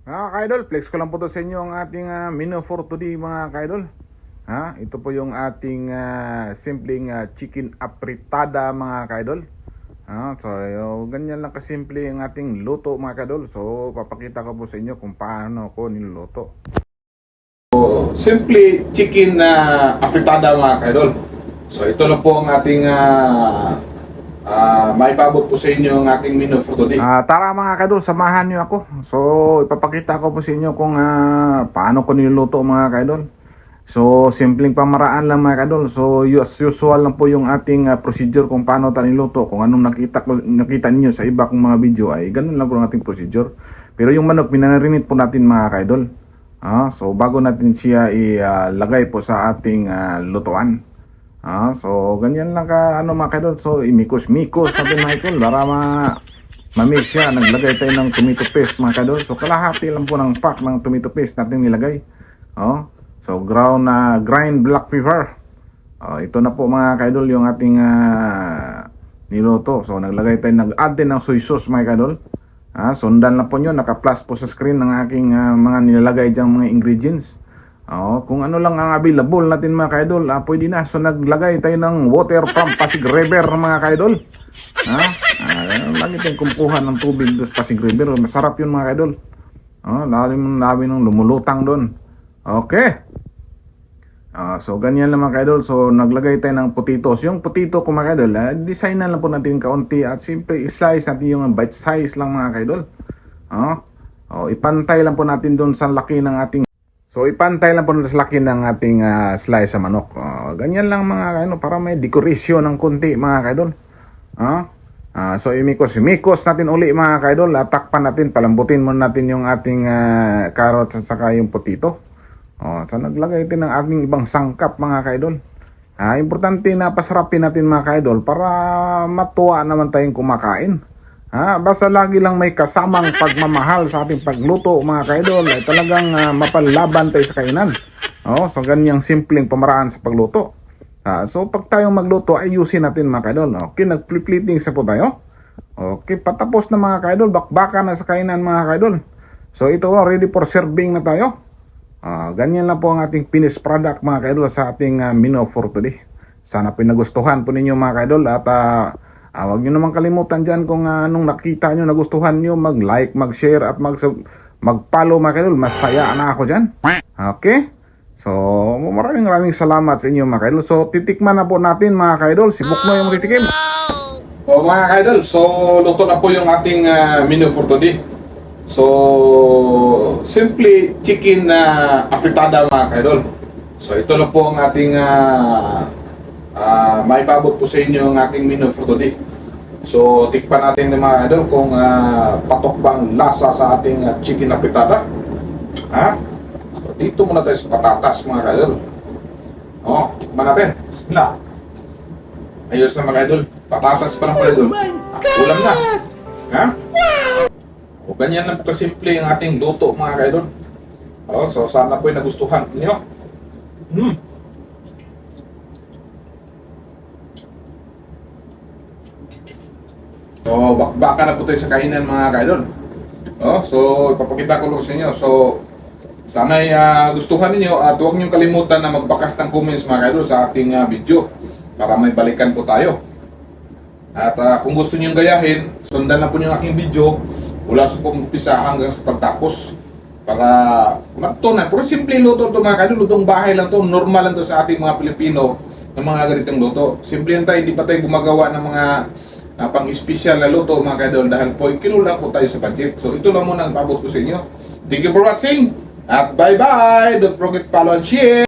Mga ka-idol, flex ko lang po to sa inyo ang ating menu for today mga ka-idol. Ito po yung ating simpleng chicken apritada mga ka-idol. Ganyan lang kasimple ang ating luto mga ka-idol. So papakita ko po sa inyo kung paano ko niluluto. So, simple chicken apritada mga ka-idol. So ito lang po ang ating maipabot po sa inyo ang ating menu for today. Tara mga kadol, samahan niyo ako. So ipapakita ko po sa inyo kung paano ko niluluto mga kadol. So simpleng pamaraan lang mga kadol. So as usual lang po yung ating procedure kung paano tayo niluto. Kung anong nakita niyo sa iba kong mga video ay ganun lang po ang ating procedure. Pero yung manok minanarinit po natin mga kadol. So bago natin siya ilagay po sa ating lutuan. So ganyan lang ka mga kaidol. So imikos-mikos natin mga kaidol para ma-mix siya. Naglagay tayo ng tomato paste mga kaidol. So kalahati lang po ng pack ng tomato paste natin nilagay. So grind black pepper. Ito na po mga kaidol yung ating niluto. So nag-add din ng soy sauce mga kaidol. Sundan lang po nyo, naka-plus po sa screen ng aking mga nilalagay diyang mga ingredients. Kung ano lang ang available natin mga kaidol, pwede na. So naglagay tayo ng water from Pasig River mga kaidol. Lagi tayong kumpuhan ng tubig doon sa Pasig River. Masarap yun mga kaidol. Labi nung lumulutang doon. Okay. So ganyan lang mga kaidol. So naglagay tayo ng potatoes. Yung potato ko mga kaidol, design na lang po natin kaunti at simple slice natin yung bite size lang mga kaidol. Ipantay lang po natin doon sa laki ng ating ipantay lang po natin sa laki ng ating slice sa manok. Ganyan lang mga kaidol para may dekorasyon ng konti mga kaidol. So imikos natin uli mga kaidol. Takpan natin, palambutin muna natin yung ating carrots at saka yung potato. So naglagay din ng ating ibang sangkap mga kaidol. Importante na pasarapin natin mga kaidol para matuwa naman tayong kumakain. Basta lagi lang may kasamang pagmamahal sa ating pagluto mga kaidol ay talagang mapalaban tayo sa kainan. So ganyang simpleng pamaraan sa pagluto. So pag tayong magluto ayusin natin mga kaidol. Okay, nag-plating sa po tayo. Okay, patapos na mga kaidol, bakbakan na sa kainan mga kaidol. So ito ready for serving na tayo. Ganyan lang po ang ating finished product mga kaidol sa ating menu for today. Sana pinagustuhan po ninyo mga kaidol at huwag nyo naman kalimutan dyan kung anong nakita nyo, nagustuhan nyo, mag-like, mag-share at mag-follow mga kaidol. Masaya na ako dyan. Okay? So maraming salamat sa inyo mga kaidol. So titikman na po natin mga kaidol. Si Buknoy yung titikim. Mga kaidol, so luto na po yung ating menu for today. So simple chicken apritada mga kaidol. So ito na po ang ating maipabot po sa inyo ang ating menu for today. So tikpan natin mga kaidol kung patok bang lasa sa ating chicken apritada. So dito muna tayo sa patatas mga kaidol. Tikman natin. Bismillah. Ayos na mga kaidol. Patatas pa lang pala doon. Ulam na. Ganyan lang po kasimple ang ating luto mga kaidol. So sana po ay nagustuhan niyo. So bakbakan na po tayo sa kainan mga kaidol. So ipapakita ko lang sa inyo. So sana ay gustuhan niyo at huwag niyo kalimutan na magbakas ng comments mga kaidol sa ating video para may balikan po tayo. At kung gusto niyo gayahin, sundan lang po niyo ang aking video mula sa umpisa hanggang sa pagtapos para matutunan. Pero simple luto ito mga kaidol, lutong bahay lang to, normal lang to sa ating mga Pilipino ng mga ganitong luto. Simple lang tayo, hindi pa tayo gumagawa ng mga pang-espesyal na luto mga kaidol dahil po kinulang po tayo sa budget. So ito lang muna ang pabot ko sa inyo. Thank you for watching at bye bye. Don't forget to follow and share.